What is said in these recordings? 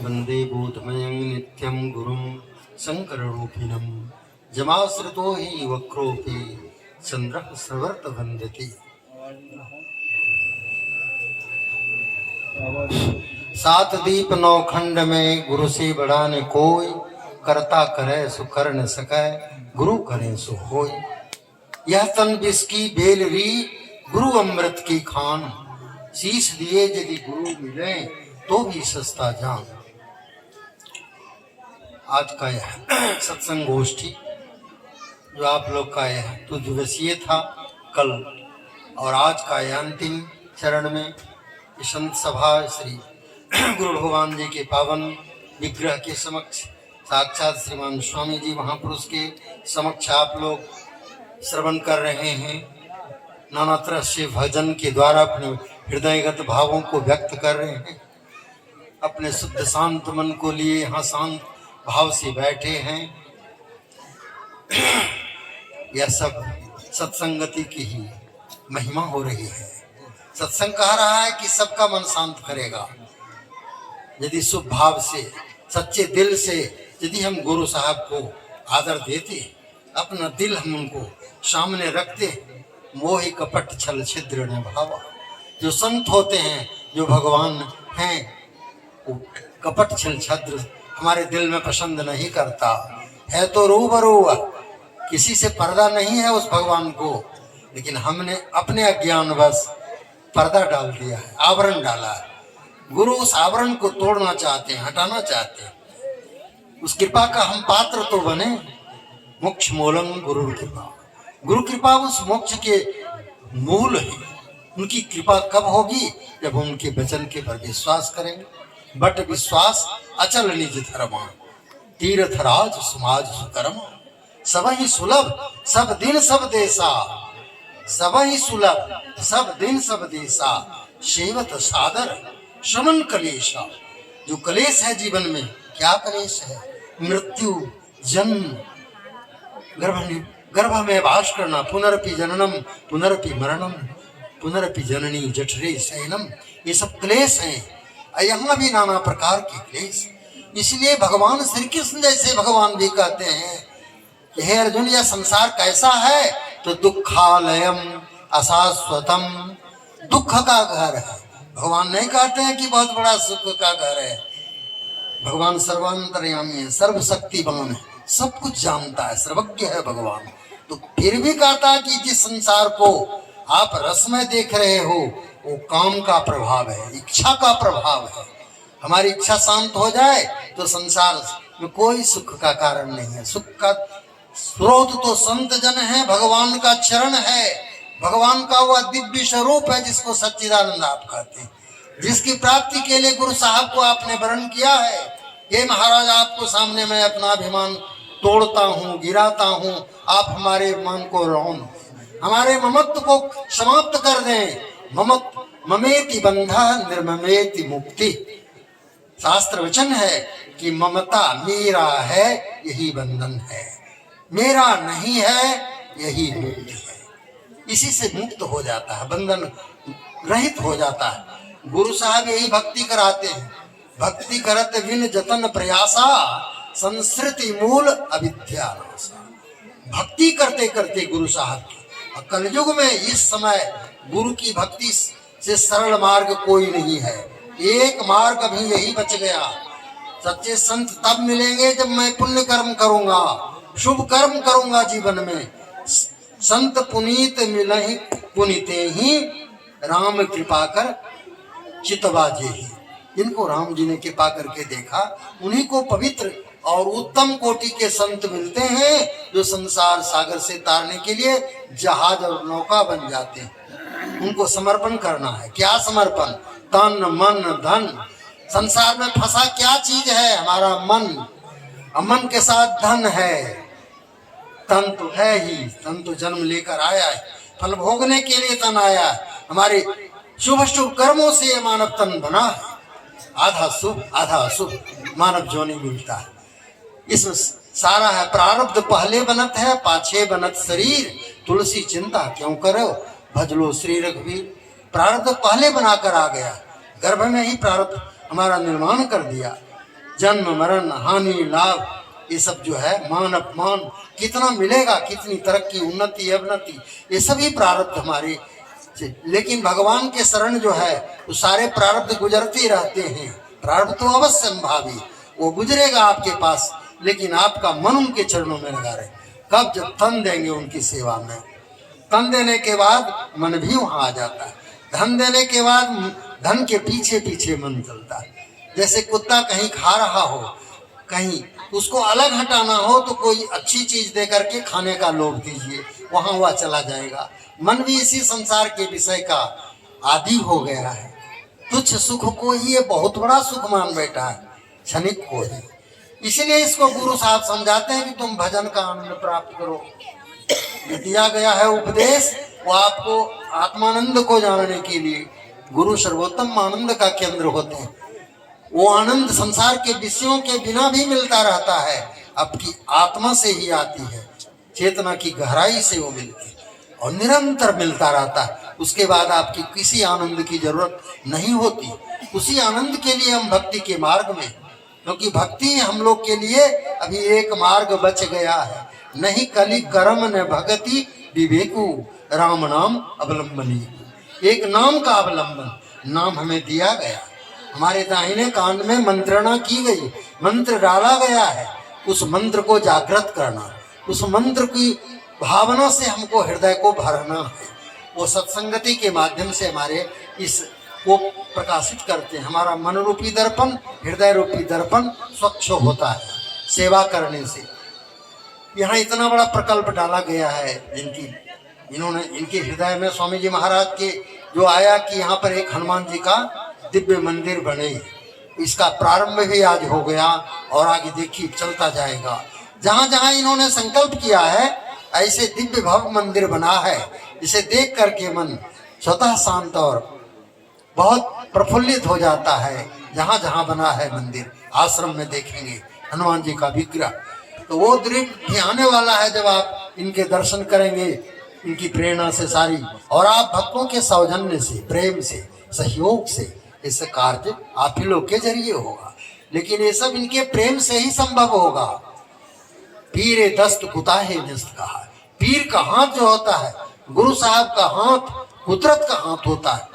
वंदे बोधमयं नित्यं गुरुं शंकररूपिणं जमाश्रितो हि वक्रोऽपि चन्द्रः स्रवर्त वन्दति। सात दीप नौ खंड में गुरु से बड़ा न कोई, करता करे सो कर न सकै, गुरु करे सो होय। यह तन विष की बेल री, गुरु अमृत की खान, शीश दिए यदि गुरु मिले तो भी सस्ता जान। आज का यह सत्संग गोष्ठी जो आप लोग का यह तो दिवसीय था कल, और आज का यह अंतिम चरण में संत सभा श्री गुरु भगवान जी के पावन विग्रह के समक्ष साक्षात श्रीमान स्वामी जी महापुरुष के समक्ष आप लोग श्रवण कर रहे हैं। नाना तरह से भजन के द्वारा अपने हृदयगत भावों को व्यक्त कर रहे हैं। अपने शुद्ध शांत मन को लिए यहाँ शांत भाव से बैठे हैं। यह सब सत्संगति की ही महिमा हो रही है। सत्संग कह रहा है कि सबका मन शांत करेगा। यदि शुभ भाव से सच्चे दिल से यदि हम गुरु साहब को आदर देते, अपना दिल हम उनको सामने रखते, मोहि कपट छल छिद्र न भावा। जो संत होते हैं, जो भगवान हैं, वो कपट छल छिद्र हमारे दिल में पसंद नहीं करता है। तो रूबरू किसी से पर्दा नहीं है उस भगवान को, लेकिन हमने अपने अज्ञानवश पर्दा डाल दिया है, आवरण डाला है। गुरु उस आवरण को तोड़ना चाहते हैं, हटाना चाहते हैं। उस कृपा का हम पात्र तो बने। मोक्ष मूलम गुरु कृपा। गुरु कृपा उस मोक्ष के मूल है। उनकी कृपा कब होगी? जब उनके वचन के पर विश्वास करेंगे। बट विश्वास अचल निज धर्मा, तीर्थराज समाज सुकर्म। सब ही सुलभ सब दिन सब देसा, सब ही सुलभ सब दिन सब देसा। सेवत सादर शमन कलेशा। जो कलेश है जीवन में, क्या कलेश है? मृत्यु, जन्म, गर्भ में वास करना, पुनरपि जननम पुनरपि मरणम, पुनरपि जननी जठरे शयनम। ये सब क्लेश हैं। यहाँ भी नाना प्रकार के क्लेश। इसलिए भगवान श्री कृष्ण जैसे भगवान भी कहते हैं कि हे अर्जुन, यह संसार कैसा है? तो दुखालयम अशाश्वतम, दुख का घर है। भगवान नहीं कहते हैं कि बहुत बड़ा सुख का घर है। भगवान सर्वांतर्यामी है, सर्वशक्तिवान है, सब कुछ जानता है, सर्वज्ञ है भगवान। तो फिर भी कहता है कि जिस संसार को आप रस में देख रहे हो, वो काम का प्रभाव है, इच्छा का प्रभाव है। हमारी इच्छा शांत हो जाए तो संसार में कोई सुख का कारण नहीं है। सुख का स्रोत तो संत जन है, भगवान का चरण है, भगवान का वह दिव्य स्वरूप है जिसको सच्चिदानंद आप कहते हैं। जिसकी प्राप्ति के लिए गुरु साहब को आपने वरण किया है। ये महाराज, आपको सामने मैं अपना अभिमान तोड़ता हूँ, गिराता हूँ। आप हमारे मन को रौन, हमारे ममत्व को समाप्त कर दें। ममेति बंधा निर्ममेति मुक्ति। शास्त्र वचन है कि ममता मेरा है, यही बंधन है, मेरा नहीं है, यही मुक्ति है। इसी से मुक्त हो जाता है, बंधन रहित हो जाता है। गुरु साहब यही भक्ति कराते हैं। भक्ति करत विन जतन प्रयासा, संस्कृति मूल अविद्या नासा। भक्ति करते करते गुरु साहब की, कलयुग में इस समय गुरु की भक्ति से सरल मार्ग कोई नहीं है। एक मार्ग अभी यही बच गया। सच्चे संत तब मिलेंगे जब मैं पुण्य कर्म करूंगा, शुभ कर्म करूंगा जीवन में। संत पुनीत मिलहि पुनीते ही, राम कृपा कर चितवाजे ही। जिनको राम जी ने कृपा करके देखा, उन्हीं को पवित्र और उत्तम कोटि के संत मिलते हैं, जो संसार सागर से तारने के लिए जहाज और नौका बन जाते हैं। उनको समर्पण करना है। क्या समर्पण? तन मन धन। संसार में फंसा क्या चीज है? हमारा मन। मन के साथ धन है। तन तो है ही, तन तो जन्म लेकर आया है, फल भोगने के लिए तन आया है। हमारे शुभ शुभ कर्मों से ये मानव तन बना है। आधा शुभ आधा अशुभ मानव जोनि मिलता है। इसमें सारा है प्रारब्ध। पहले बनत है, पाछे बनत शरीर। तुलसी चिंता क्यों करो, भजलो श्री रघुवीर। प्रारब्ध पहले बनाकर आ गया, गर्भ में ही प्रारब्ध हमारा निर्माण कर दिया। जन्म मरण हानि लाभ ये सब जो है, मान अपमान कितना मिलेगा, कितनी तरक्की उन्नति अवनति, ये सभी प्रारब्ध हमारे। लेकिन भगवान के शरण जो है वो सारे प्रारब्ध गुजरते रहते हैं। प्रारब्ध तो अवश्य संभावी, वो गुजरेगा आपके पास, लेकिन आपका मन उनके चरणों में लगा रहे। कब? जब तन देंगे उनकी सेवा में। तन देने के बाद मन भी वहां आ जाता है। धन देने के बाद धन के पीछे पीछे मन चलता है। जैसे कुत्ता कहीं खा रहा हो, कहीं उसको अलग हटाना हो तो कोई अच्छी चीज दे करके खाने का लोभ दीजिए, वहां वह चला जाएगा। मन भी इसी संसार के विषय का आदी हो गया है। तुच्छ सुख को ही ये बहुत बड़ा सुख मान बैठा है, क्षणिक को ही। इसलिए इसको गुरु साहब समझाते हैं कि तुम भजन का आनंद प्राप्त करो। दिया गया है उपदेश वो आपको आत्मानंद को जानने के लिए। गुरु सर्वोत्तम आनंद का केंद्र होते हैं। वो आनंद संसार के विषयों के बिना भी मिलता रहता है, आपकी आत्मा से ही आती है, चेतना की गहराई से वो मिलती है और निरंतर मिलता रहता है। उसके बाद आपकी किसी आनंद की जरूरत नहीं होती। उसी आनंद के लिए हम भक्ति के मार्ग में, क्योंकि भक्ति हम लोग के लिए अभी एक मार्ग बच गया है। नहीं कली कर्म न भगति विवेकु राम नाम अवलंबनी। एक नाम का अवलंबन, नाम हमें दिया गया, हमारे दाहिने कान में मंत्रणा की गई, मंत्र डाला गया है। उस मंत्र को जागृत करना, उस मंत्र की भावना से हमको हृदय को भरना है। वो सत्संगति के माध्यम से हमारे इस को प्रकाशित करते हैं। हमारा मन रूपी दर्पण, हृदय रूपी दर्पण स्वच्छ होता है सेवा करने से। यहाँ इतना बड़ा प्रकल्प डाला गया है इन्होंने इनके हृदय में। स्वामी जी महाराज के जो आया कि यहाँ पर एक हनुमान जी का दिव्य मंदिर बने, इसका प्रारंभ भी आज हो गया और आगे देखिए चलता जाएगा। जहाँ जहाँ इन्होंने संकल्प किया है ऐसे दिव्य भव्य मंदिर बना है, जिसे देख करके मन स्वतः शांत और बहुत प्रफुल्लित हो जाता है। जहाँ जहाँ बना है मंदिर, आश्रम में देखेंगे हनुमान जी का विग्रह, तो वो दृश्य आने वाला है जब आप इनके दर्शन करेंगे, इनकी प्रेरणा से सारी, और आप भक्तों के सौजन्य से, प्रेम से, सहयोग से इस कार्य आप ही लोग के जरिए होगा। लेकिन ये सब इनके प्रेम से ही संभव होगा। पीरे दस्त कुताहे दस्त कहा, पीर का हाथ जो होता है, गुरु साहब का हाथ कुदरत का हाथ होता है।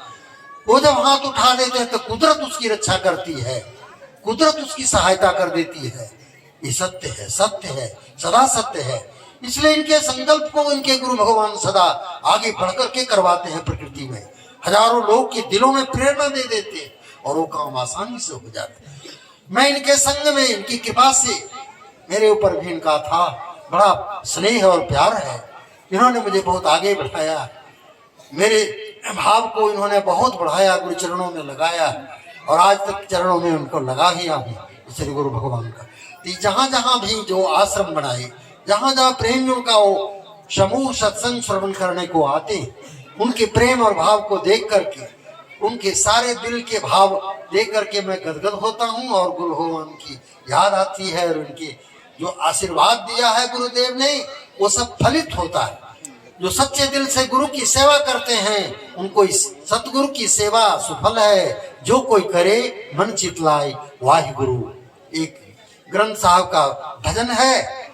वो जब हाथ उठा देते हैं तो कुदरत उसकी रक्षा करती है, कुदरत उसकी सहायता कर देती है। ये सत्य है, सत्य है, सदा सत्य है। इसलिए इनके संकल्प को इनके गुरु भगवान सदा आगे बढ़ करके करवाते हैं। प्रकृति में हजारों लोग के दिलों में प्रेरणा दे देते हैं और वो काम आसानी से हो जाते हैं। मैं इनके संग में, इनकी कृपा से, मेरे ऊपर भी इनका था बड़ा स्नेह और प्यार है। इन्होंने मुझे बहुत आगे बढ़ाया, मेरे भाव को इन्होंने बहुत बढ़ाया, गुरु चरणों में लगाया और आज तक चरणों में उनको लगा ही हूँ श्री गुरु भगवान का। जहाँ जहाँ भी जो आश्रम बनाए, जहाँ जहाँ प्रेमियों का वो समूह सत्संग श्रवण करने को आते, उनके प्रेम और भाव को देख करके, उनके सारे दिल के भाव देख करके मैं गदगद होता हूँ और गुरु भगवान की याद आती है। और उनके जो आशीर्वाद दिया है गुरुदेव ने, वो सब फलित होता है। जो सच्चे दिल से गुरु की सेवा करते हैं उनको इस सतगुरु की सेवा सुफल है। जो कोई करे मन चितलाए वाहि गुरु, एक ग्रंथ साहब का भजन है,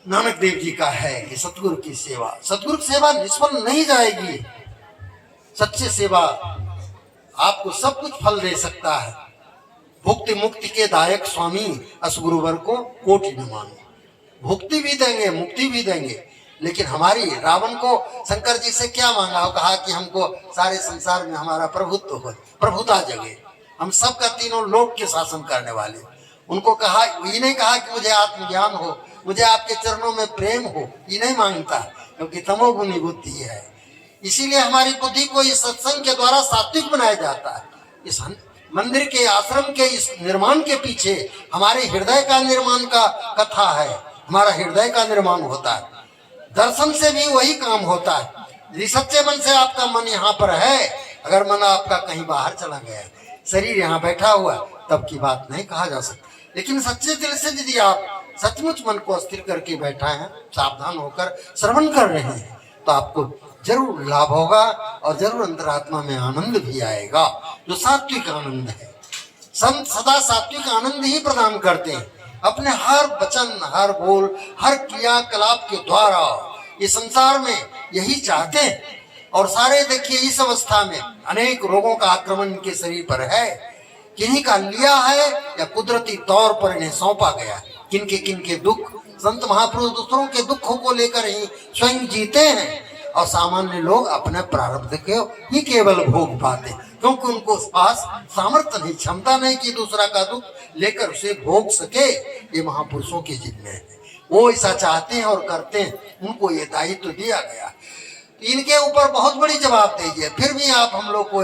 नानक देव जी का है कि सतगुरु की सेवा, सतगुरु की सेवा निष्फल नहीं जाएगी। सच्ची सेवा आपको सब कुछ फल दे सकता है। भुक्ति मुक्ति के दायक स्वामी अस गुरुवर को कोटि नमन। भुक्ति भी देंगे, मुक्ति भी देंगे, लेकिन हमारी रावण को शंकर जी से क्या मांगा हो? कहा कि हमको सारे संसार में हमारा प्रभुत्व हो, प्रभुता जगे, हम सबका तीनों लोक के शासन करने वाले। उनको कहा, ये नहीं कहा कि मुझे आत्मज्ञान हो, मुझे आपके चरणों में प्रेम हो, ये नहीं मांगता, क्योंकि तमोगुणी बुद्धि है। इसीलिए हमारी बुद्धि को इस सत्संग के द्वारा सात्विक बनाया जाता है। इस मंदिर के, आश्रम के इस निर्माण के पीछे हमारे हृदय का निर्माण का कथा है। हमारा हृदय का निर्माण होता है, दर्शन से भी वही काम होता है। यदि सच्चे मन से आपका मन यहाँ पर है, अगर मन आपका कहीं बाहर चला गया, शरीर यहाँ बैठा हुआ, तब की बात नहीं कहा जा सकती। लेकिन सच्चे दिल से यदि आप सचमुच मन को स्थिर करके बैठा है, सावधान होकर श्रवण कर रहे हैं, तो आपको जरूर लाभ होगा और जरूर अंतरात्मा में आनंद भी आएगा, जो सात्विक आनंद है। संत सदा सात्विक आनंद ही प्रदान करते हैं अपने हर वचन, हर बोल, हर क्रियाकलाप के द्वारा। ये संसार में यही चाहते हैं। और सारे देखिए इस अवस्था में अनेक रोगों का आक्रमण इनके शरीर पर है। किन्हीं का लिया है या कुदरती तौर पर इन्हें सौंपा गया। किनके दुख, संत महापुरुष दूसरों के दुखों को लेकर ही स्वयं जीते हैं और सामान्य लोग अपने प्रारब्ध के ही केवल भोग पाते, क्योंकि उनको पास सामर्थ्य नहीं, क्षमता नहीं कि दूसरा का दुख लेकर उसे भोग सके। ये महापुरुषों के जिम्मे है, वो ऐसा चाहते हैं और करते हैं, उनको ये दायित्व दिया गया। इनके ऊपर बहुत बड़ी जवाबदेही है। फिर भी आप हम लोग को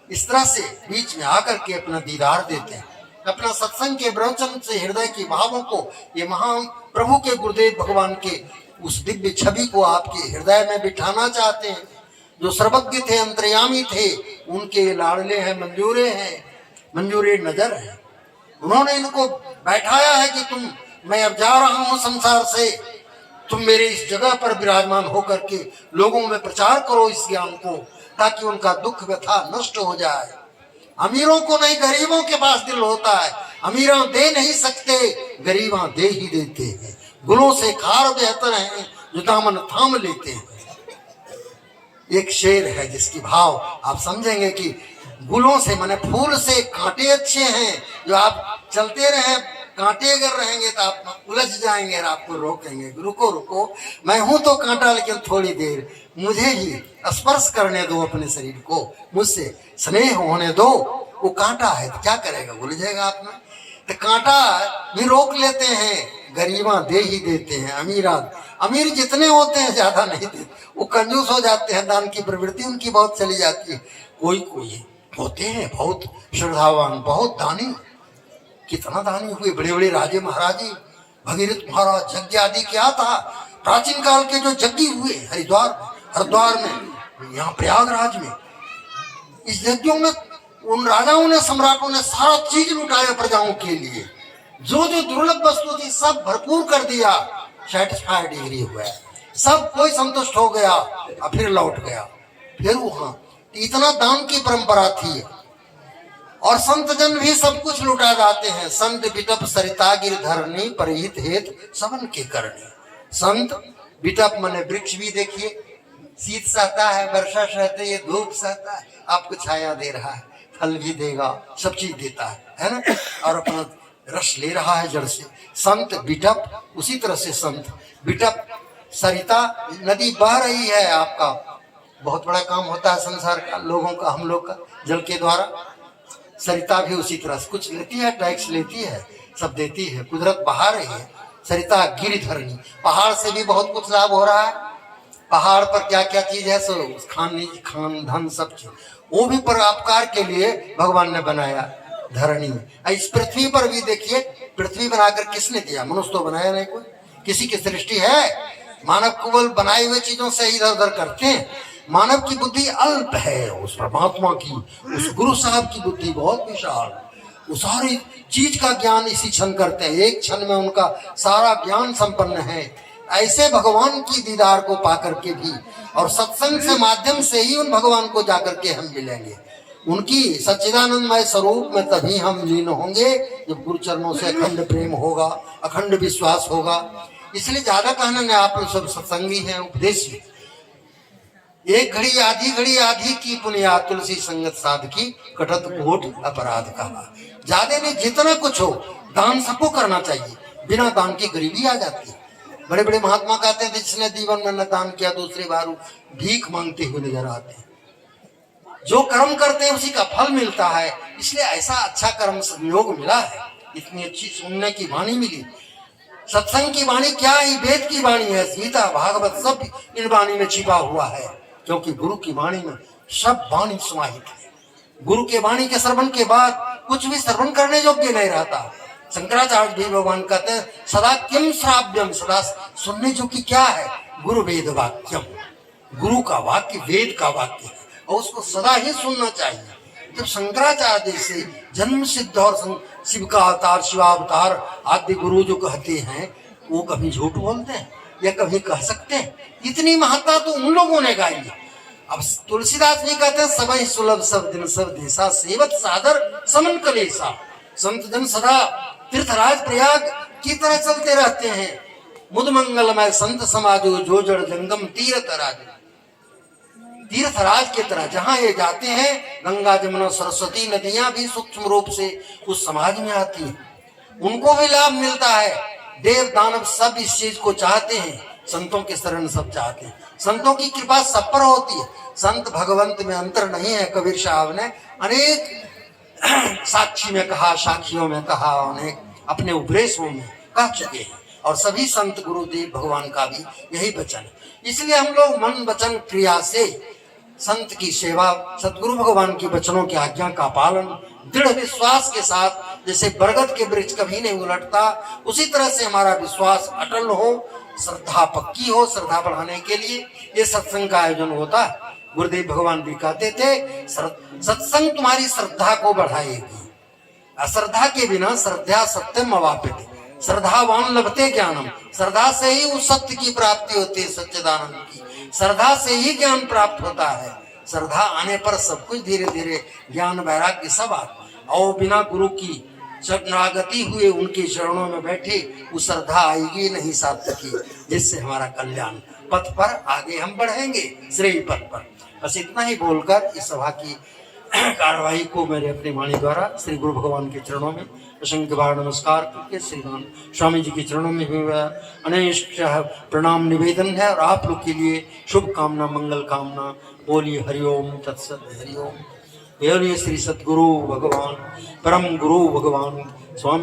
इस तरह से बीच में आकर के अपना दीदार देते हैं, अपना सत्संग के प्रवचन से हृदय के भावों को, ये महान प्रभु के गुरुदेव भगवान के उस दिव्य छवि को आपके हृदय में बिठाना चाहते हैं। जो सर्वज्ञ थे, अंतर्यामी थे, उनके लाडले हैं, मंजूरे नजर है। उन्होंने इनको बैठाया है कि मैं अब जा रहा हूं संसार से, तुम मेरे इस जगह पर विराजमान होकर के लोगों में प्रचार करो इस ज्ञान को, ताकि उनका दुख व्यथा नष्ट हो जाए। अमीरों को नहीं, गरीबों के पास दिल होता है। अमीरा दे नहीं सकते, गरीबा दे ही देते हैं। गुलों से खार बेहतर है जो दामन थाम लेते हैं। एक शेर है जिसकी भाव आप समझेंगे कि गुलों से माने फूल से कांटे अच्छे हैं। जो आप चलते रहे, कांटे अगर रहेंगे तो आप उलझ जाएंगे और आपको रोकेंगे, रुको रुको, मैं हूं तो कांटा, लेकिन थोड़ी देर मुझे ही स्पर्श करने दो अपने शरीर को, मुझसे स्नेह होने दो। वो कांटा है तो क्या करेगा, उलझेगा आप में। तो कांटा भी रोक लेते हैं, गरीबा दे ही देते हैं। अमीर जितने होते हैं ज्यादा नहीं देते, वो कंजूस हो जाते हैं, दान की प्रवृत्ति उनकी बहुत चली जाती है। कोई होते हैं बहुत श्रद्धावान, बहुत दानी। कितना दानी हुए बड़े बड़े राजे महाराजे, भगीरथ महाराज, यज्ञ आदि क्या था। प्राचीन काल के जो यज्ञ हुए हरिद्वार में, यहाँ प्रयागराज में, इस यज्ञों में उन राजाओं ने, सम्राटों ने सारा चीज लुटाया प्रजाओं के लिए। जो दुर्लभ वस्तु थी सब भरपूर कर दिया। सेटिस्फाइड डिग्री हुआ, सब कोई संतुष्ट हो गया और फिर लौट गया। फिर वहां इतना दान की परंपरा थी। और संत जन भी सब कुछ लुटा जाते हैं। संत बिटप सरिता गिरधरणी, परहित हेत सबन के करनी। संत बिटप माने वृक्ष भी देखिए, शीत सहता है, वर्षा सहते, ये धूप सहता है, आपको छाया दे रहा है, फल भी देगा, सब चीज देता है ना, और अपना रस ले रहा है जड़ से। संत बिटप, उसी तरह से संत बिटप सरिता, नदी बह रही है, आपका बहुत बड़ा काम होता है संसार का, लोगों का, हम लोग का, जल के द्वारा। सरिता भी उसी तरह से कुछ लेती है, टैक्स लेती है, सब देती है, कुदरत बहा रही है। सरिता गिरिधरणी, पहाड़ से भी बहुत कुछ लाभ हो रहा है। पहाड़ पर क्या क्या चीज है, सो खान धन सब चीज, वो भी परोपकार के लिए भगवान ने बनाया धरणी। इस पृथ्वी पर भी देखिए, पृथ्वी बनाकर किसने दिया, मनुष्य तो बनाया नहीं कोई, किसी की सृष्टि है। मानव केवल बनाए हुए चीजों से इधर उधर करते हैं। मानव की बुद्धि अल्प है, उस परमात्मा की, उस गुरु साहब की बुद्धि बहुत विशाल। वो सारी चीज का ज्ञान इसी क्षण करते हैं, एक क्षण में उनका सारा ज्ञान संपन्न है। ऐसे भगवान की दीदार को पाकर के भी, और सत्संग से माध्यम से ही उन भगवान को जाकर के हम मिलेंगे। उनकी सच्चिदानंदमय स्वरूप में तभी हम लीन होंगे जब गुरु चरणों से अखंड प्रेम होगा, अखंड विश्वास होगा। इसलिए ज्यादा कहना नहीं, आप लोग सब सत्संगी हैं, उपदेशी। एक घड़ी आधी की पुनिया, तुलसी संगत साध की, कटत कोट अपराध कहा। ज्यादा नहीं, जितना कुछ हो दान सबको करना चाहिए। बिना दान की गरीबी आ जाती है। बड़े बड़े महात्मा कहते हैं जिसने जीवन में न दान किया दूसरी बार भीख मांगते हुए नजर आते हैं। जो कर्म करते हैं उसी का फल मिलता है। इसलिए ऐसा अच्छा कर्म संयोग मिला है, इतनी अच्छी सुनने की वाणी मिली। सत्संग की वाणी क्या है, वेद की वाणी है, गीता भागवत सब इन वाणी में छिपा हुआ है। क्योंकि गुरु की वाणी में सब वाणी समाहित है। गुरु के वाणी के श्रवण के बाद कुछ भी श्रवण करने योग्य नहीं रहता। शंकराचार्य भी भगवान कहते हैं सदा किम श्राव्यम, सदा सुनने जो कि क्या है, गुरु वेद वाक्यम, गुरु का वाक्य वेद का वाक्य है और उसको सदा ही सुनना चाहिए। जब शंकराचार्य जैसे जन्म सिद्ध और शिव का अवतार, शिवावतार आदि गुरु जो कहते हैं, वो कभी झूठ बोलते हैं या कभी कह सकते हैं? इतनी महत्ता तो उन लोगों ने गाई है। अब तुलसीदास जी कहते हैं सबई सुलभ सब दिन सब देशा, सेवत सादर समन कलेसा। संत जन सदा तीर्थराज प्रयाग की तरह चलते रहते हैं। मुद मंगलमय संत समाजो जो जड़ जंगम तीर्थराज, तीर्थराज की तरह जहां ये जाते हैं, गंगा जमुना सरस्वती नदियां भी सूक्ष्म रूप से उस समाज में आती है, उनको भी लाभ मिलता है। देव दानव सब इस चीज को चाहते हैं, संतों के शरण सब चाहते हैं, संतों की कृपा सब पर होती है। संत भगवंत में अंतर नहीं है, कबीर साहब ने अनेक साक्षी में कहा, साखियों में कहा, अनेक अपने उपदेशों में कह चुके हैं, और सभी संत गुरुदेव भगवान का भी यही वचन है। इसलिए हम लोग मन वचन क्रिया से संत की सेवा, सतगुरु भगवान की वचनों की आज्ञा का पालन दृढ़ विश्वास के साथ, जैसे बरगद के वृक्ष कभी नहीं उलटता, उसी तरह से हमारा विश्वास अटल हो, श्रद्धा पक्की हो। श्रद्धा बढ़ाने के लिए ये सत्संग का आयोजन होता है। गुरुदेव भगवान भी कहते थे, सत्संग तुम्हारी श्रद्धा को बढ़ाएगी, अश्रद्धा के बिना श्रद्धा सत्यम अवाप्यते, श्रद्धावान लभते ज्ञानम, श्रद्धा से ही उस सत्य की प्राप्ति होती है, सच्चिदानंद की। श्रद्धा से ही ज्ञान प्राप्त होता है। श्रद्धा आने पर सब कुछ धीरे धीरे ज्ञान वैराग्य सब आता, और बिना गुरु की शरणागति हुए उनके चरणों में बैठे वो श्रद्धा आएगी नहीं सार्थकी, जिससे हमारा कल्याण पथ पर आगे हम बढ़ेंगे, श्रेय पथ पर। बस इतना ही बोलकर इस सभा की कार्यवाही को मेरे अपनी वाणी द्वारा श्री गुरु भगवान के चरणों में असंख्य बार नमस्कार करके श्रीमान स्वामी जी के चरणों में भी अनेक प्रणाम निवेदन है, और आप लोग के लिए शुभ कामना, मंगल कामना। बोलिए हरिओम तत्सत, हरिओम। बोलिए श्री सतगुरु भगवान, परम गुरु भगवान स्वामी